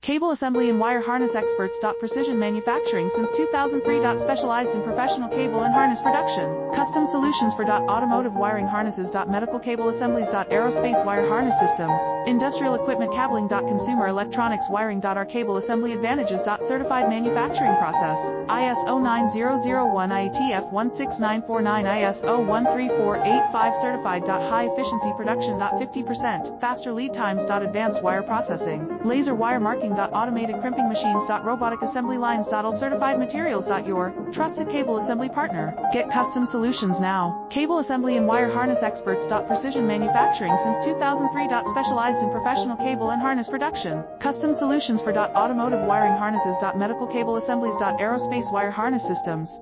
Cable assembly and wire harness experts. Precision manufacturing since 2003. Specialized in professional cable and harness production. Custom solutions for automotive wiring harnesses. Medical cable assemblies. Aerospace wire harness systems. Industrial equipment cabling. Consumer electronics wiring. Our cable assembly advantages. Certified manufacturing process. ISO 9001 IATF 16949 ISO 13485 certified. High efficiency production. 50% faster lead times. Advanced wire processing. Laser wire marking. Automated crimping machines. Robotic assembly lines. All certified materials. Your trusted cable assembly partner. Get custom solutions now. Cable assembly and wire harness experts. Precision manufacturing since 2003. Specialized in professional cable and harness production. Custom solutions for automotive wiring harnesses. Medical cable assemblies. Aerospace wire harness systems.